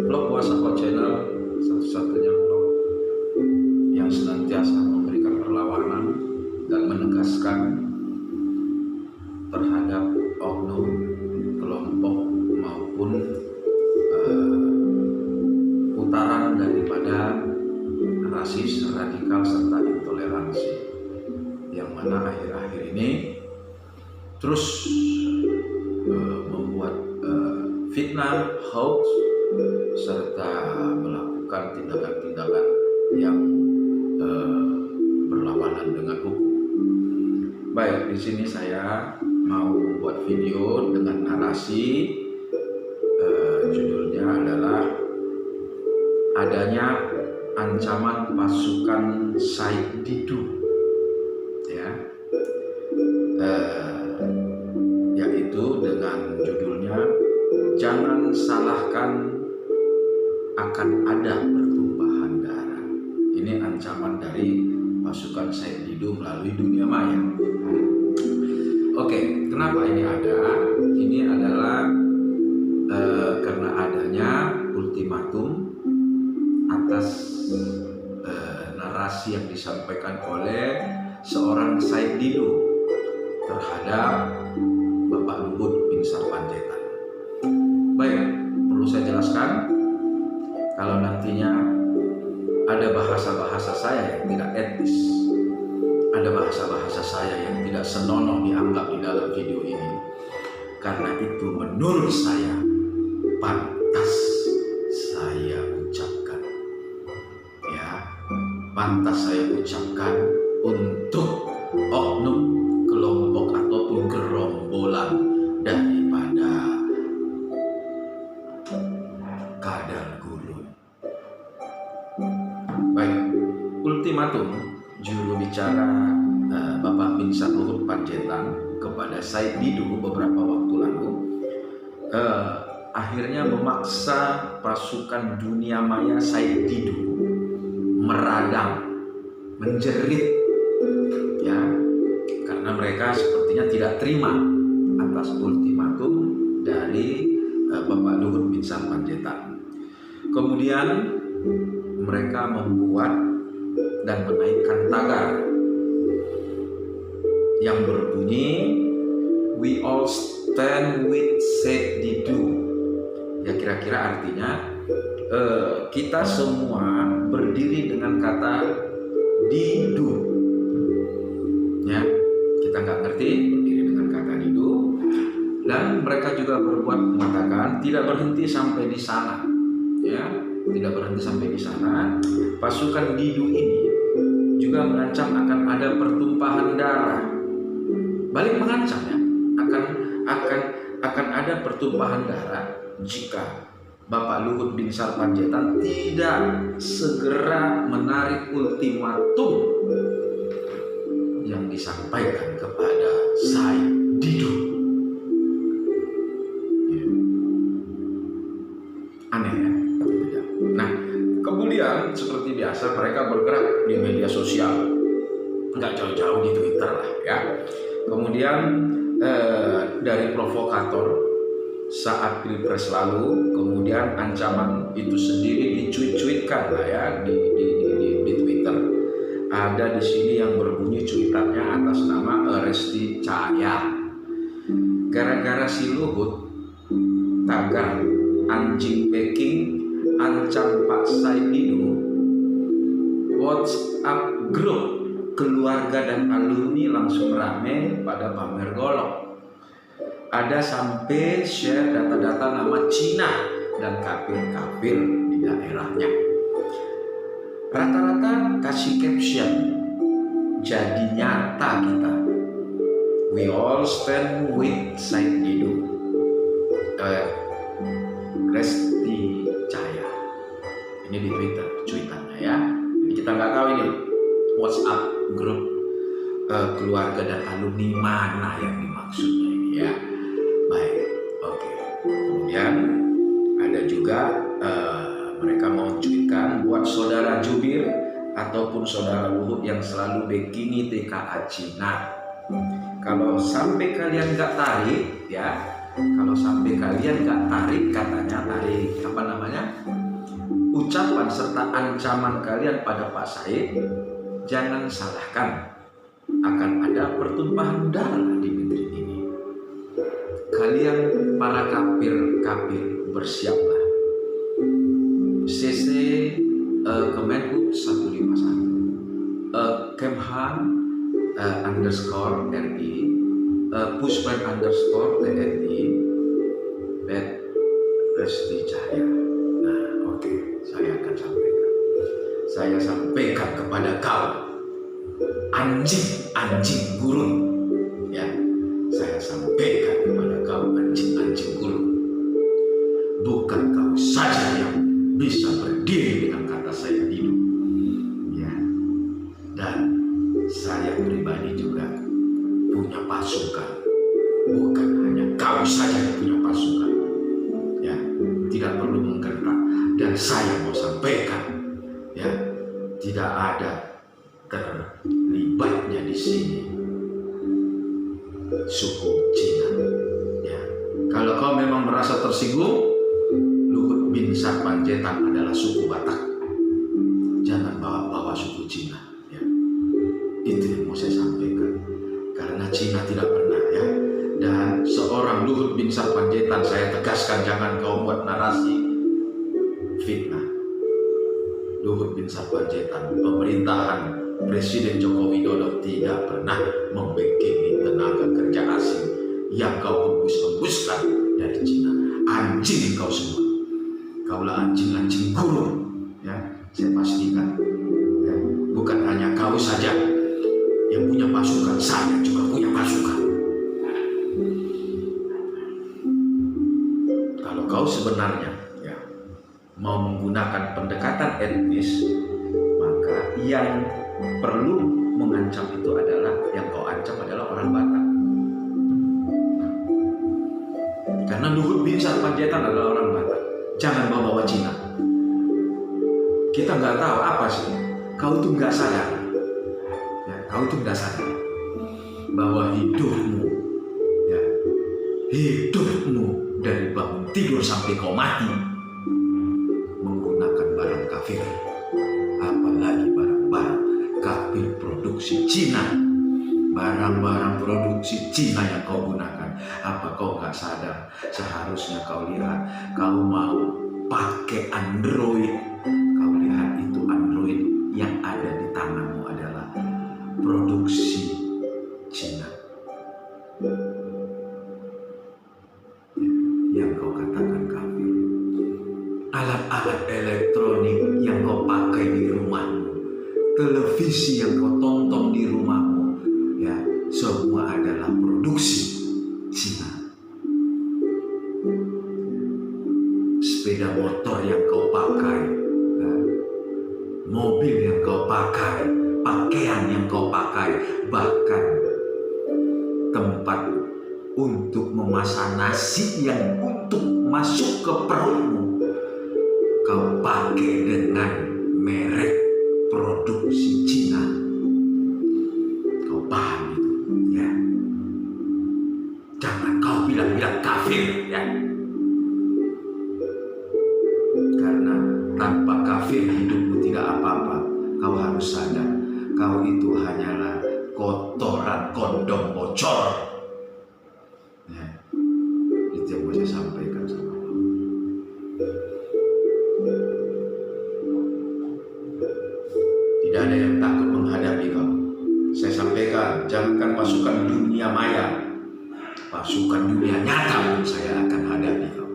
Vlog Wasako Channel, satu-satunya vlog yang senantiasa memberikan perlawanan dan menegaskan terhadap oknum, kelompok maupun putaran daripada rasis, radikal serta intoleransi yang mana akhir-akhir ini terus membuat fitnah, hoax serta melakukan tindakan-tindakan yang berlawanan dengan hukum. Baik, di sini saya mau membuat video dengan narasi judulnya adalah adanya ancaman pasukan Said Didu, ya, yaitu dengan judulnya jangan salahkan akan ada pertumpahan darah. Ini ancaman dari pasukan Said Didu melalui dunia maya. Oke, kenapa ini ada? Ini adalah karena adanya ultimatum atas narasi yang disampaikan oleh seorang Said Didu terhadap Bapak Luhut Binsar Panjaitan. Baik, perlu saya jelaskan kalau nantinya ada bahasa-bahasa saya yang tidak etis, ada bahasa-bahasa saya yang tidak senonoh dianggap di dalam video ini, karena itu menurut saya pantas saya ucapkan, ya, pantas saya ucapkan untuk oknum, kelompok ataupun gerombolan daripada kadal gulun. Baik, ultimatum juru bicara Bapak Binsar Luhut Panjaitan kepada Said Didu beberapa waktu lalu akhirnya memaksa pasukan dunia maya Said Didu meradang, menjerit, ya, karena mereka sepertinya tidak terima atas ultimatum dari Bapak Luhut Binsar Panjaitan. Kemudian mereka membuat dan menaikkan tagar yang berbunyi "We all stand with Said Didu". Ya, kira-kira artinya kita semua berdiri dengan kata Didu. Ya, kita nggak ngerti berdiri dengan kata Didu. Dan mereka juga berbuat mengatakan tidak berhenti sampai di sana. Ya, tidak berhenti sampai di sana. Pasukan Didu ini juga mengancam akan ada pertumpahan darah. Balik mengancam, ya, akan ada pertumpahan darah jika Bapak Luhut Binsar Panjaitan tidak segera menarik ultimatum yang disampaikan kepada Said Didu. Ya. Aneh, ya? Nah, kemudian seperti biasa mereka bergerak di media sosial, nggak jauh-jauh di Twitter lah, ya. Kemudian dari provokator saat Pilpres lalu, kemudian ancaman itu sendiri dicuit-cuitkan lah, ya, di Twitter. Ada di sini yang berbunyi cuitannya atas nama Resti Cahaya. Gara-gara si Luhut tagar anjing Peking ancam Pak Said Didu, WhatsApp grup keluarga dan alumni langsung rame pada pamer golok. Ada sampai share data-data nama Cina dan kafir-kafir di daerahnya. Rata-rata kasih caption, jadi nyata kita. We all stand with Said Didu. Resti Cahaya. Ini di Twitter, cuitannya, ya. Jadi kita nggak tahu ini WhatsApp grup keluarga dan alumni mana yang dimaksudnya ini, ya. Baik, oke. Kemudian ada juga mereka mencuitkan buat saudara Jubir ataupun saudara Luhut yang selalu bikini TKA Cina. Kalau sampai kalian nggak tarik, ya, kalau sampai kalian nggak tarik, katanya tarik apa? ucapan serta ancaman kalian pada Pak Said, jangan salahkan, akan ada pertumpahan darah di negeri ini. Kalian para kafir bersiaplah. CC Kemenhub 151 Kemhan _RI Puspen _TNI Resti Cahaya. Nah, oke, saya akan sampaikan. Saya sampaikan kepada kau, anjing gurun, ya. Saya sampaikan kepada kau, anjing gurun. Bukan kau saja yang bisa berdiri dengan kata saya hidup, ya. Dan saya pribadi juga punya pasukan. Bukan hanya kau saja yang punya pasukan, ya. Tidak perlu menggertak. Dan saya mau sampaikan, ya, tidak ada terlibatnya di sini suku Cina, ya. Kalau kau memang merasa tersinggung, Luhut Binsar Panjaitan adalah suku Batak. Jangan bawa-bawa suku Cina, ya. Itu yang mau saya sampaikan. Karena Cina tidak pernah, ya. Dan seorang Luhut Binsar Panjaitan, saya tegaskan, jangan kau buat narasi fitnah. Luhut Binsar Panjaitan, pemerintahan Presiden Joko Widodo tidak pernah membekini tenaga kerja asing yang kau hembus-hembuskan dari Cina. Anjing kau semua. Kaulah anjing gurun, ya. Saya pastikan, ya. Bukan hanya kau saja yang punya pasukan, saya juga punya pasukan. Kalau kau sebenarnya, ya, mau menggunakan pendekatan etnis, maka yang perlu mengancam itu adalah, yang kau ancam adalah orang Batak. Karena Luhut Binsar Panjaitan adalah orang Batak. Jangan bawa Cina. Kita nggak tahu apa sih. Kau tuh nggak sadar, ya, kau tuh nggak sadar bahwa hidupmu, ya, hidupmu dari bangun tidur sampai kau mati menggunakan barang kafir, apalagi barang-barang kafir produksi Cina. Barang-barang produksi Cina yang kau gunakan. Apa kau nggak sadar? Seharusnya kau lihat, kau mau pakai Android, kau lihat itu Android yang ada di tanganmu adalah produksi Cina. Yang kau katakan kafir. Alat-alat elektronik yang kau pakai di rumahmu, televisi yang kau tonton di rumahmu, ya, semua adalah produksi Cina. Sepeda motor yang kau pakai, ya, mobil yang kau pakai, pakaian yang kau pakai, bahkan tempat untuk memasak nasi yang untuk masuk ke perutmu, kau pakai dengan merek produksi Cina. Kau paham itu, ya? Jangan kau bilang-bilang kafir, ya. Karena tanpa kafir hidupmu tidak apa-apa. Kau harus sadar, kau itu hanyalah kotoran kondom bocor. Ya, itu yang mau saya sampaikan sama kau. Tidak ada yang takut menghadapi kau. Saya sampaikan, jangankan pasukan dunia maya, pasukan dunia nyata pun saya akan hadapi kau.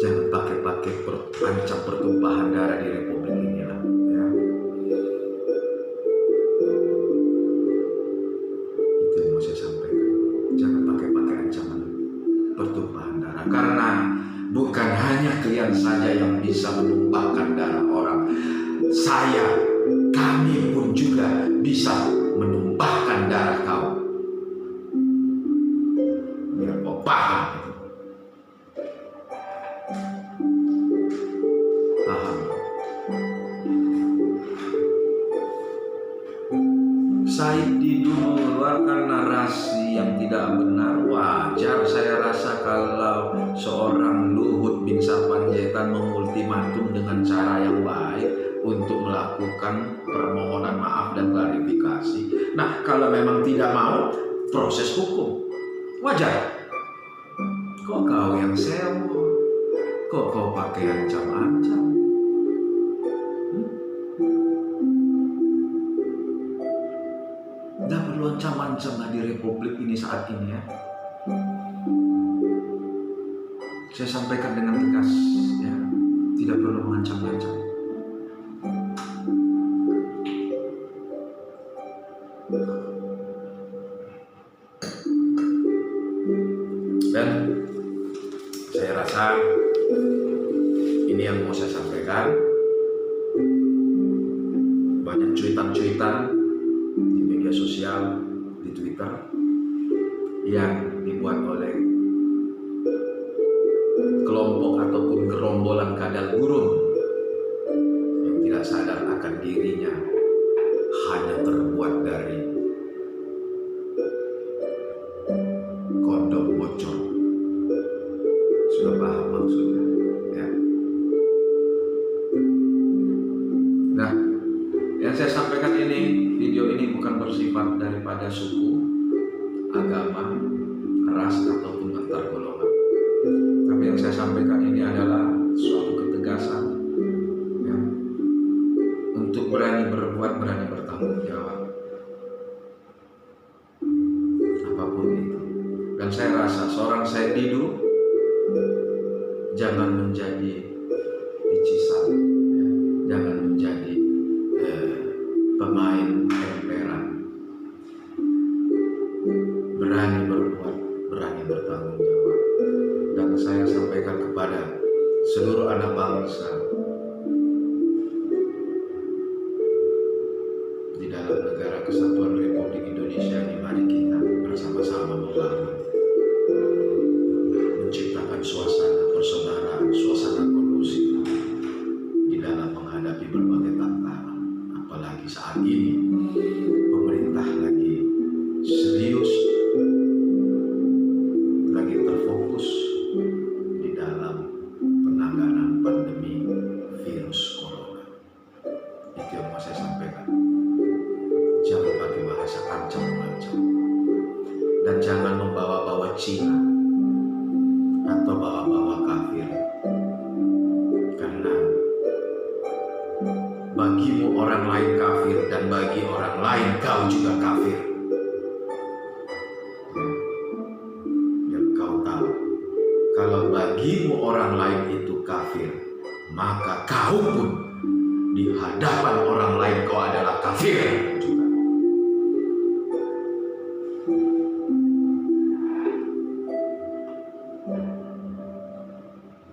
Jangan pakai ancam pertumpahan darah di Republik ini lah, ya. Itu yang mau saya sampaikan. Jangan pakai ancaman pertumpahan darah, karena bukan hanya kalian saja yang bisa menumpahkan darah orang. Kami pun juga bisa menumpahkan darah kau. Biar kau paham itu. Paham. Said Didu mengeluarkan narasi yang tidak benar, wajar saya rasa kalau seorang Luhut bin Sarpanjaitan mengultimatum dengan cara yang baik untuk melakukan permohonan maaf dan klarifikasi. Nah, kalau memang tidak mau, proses hukum. Wajar. Kok kau yang sewa? Kok kau pakai ancam-ancam? Tidak perlu ancam-ancam di republik ini saat ini ya. Saya sampaikan dengan tegas ya, tidak perlu mengancam-ancam. Dan saya rasa ini yang mau saya sampaikan. Banyak cuitan-cuitan di media sosial, di Twitter yang dibuat oleh kelompok ataupun gerombolan kadal gurun yang tidak sadar akan dirinya hanya terbuat dari kondom bocor. Sudah paham maksudnya ya. Nah, yang saya sampaikan ini, video ini bukan bersifat daripada suku, agama, ras ataupun antar golongan. Tapi yang saya sampaikan ini adalah suatu ketegasan ya, untuk berani berbuat, berani bertanggung jawab apapun itu. Dan saya rasa seorang Said Didu jangan menjadi picisan ya, jangan menjadi pemain emperan. Berani berbuat, berani bertanggung jawab. Dan saya sampaikan kepada seluruh anak bangsa di dalam negara kesatuan Republik Indonesia ini, mari kita bersama-sama membangun, menciptakan suasana persaudaraan, suasana kondusif di dalam menghadapi berbagai tantangan. Apalagi saat ini pemerintah lagi serius, lagi terfokus di dalam penanganan pandemi virus corona. Itu yang mau saya sampaikan. Jangan pakai bahasa ancam-ancam, dan jangan membawa-bawa Cina atau bawa-bawa kafir, karena bagimu orang lain kafir dan bagi orang lain kau juga kafir. Yang kau tahu, kalau bagimu orang lain itu kafir, maka kau pun di hadapan orang lain kau adalah kafir juga.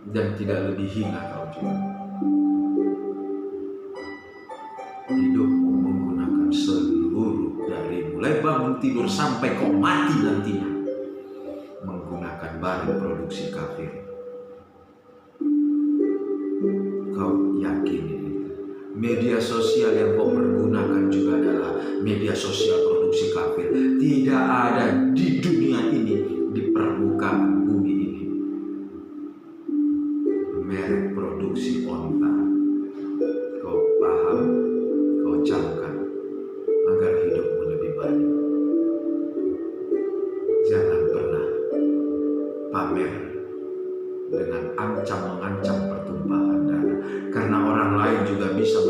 Dan tidak lebih hina kau juga. Hidupmu menggunakan seluruh dari mulai bangun tidur sampai kau mati nantinya menggunakan barang produksi kafir. Kau yakin ini? Media sosial yang kau pergunakan juga adalah media sosial produksi kafir. Tidak ada di dunia ini, di permukaan bumi ini, merek produksi onta. Kau paham, kau camkan agar hidupmu lebih baik. Jangan pernah pamer dengan mengancam pertumpahan darah, karena orang lain juga bisa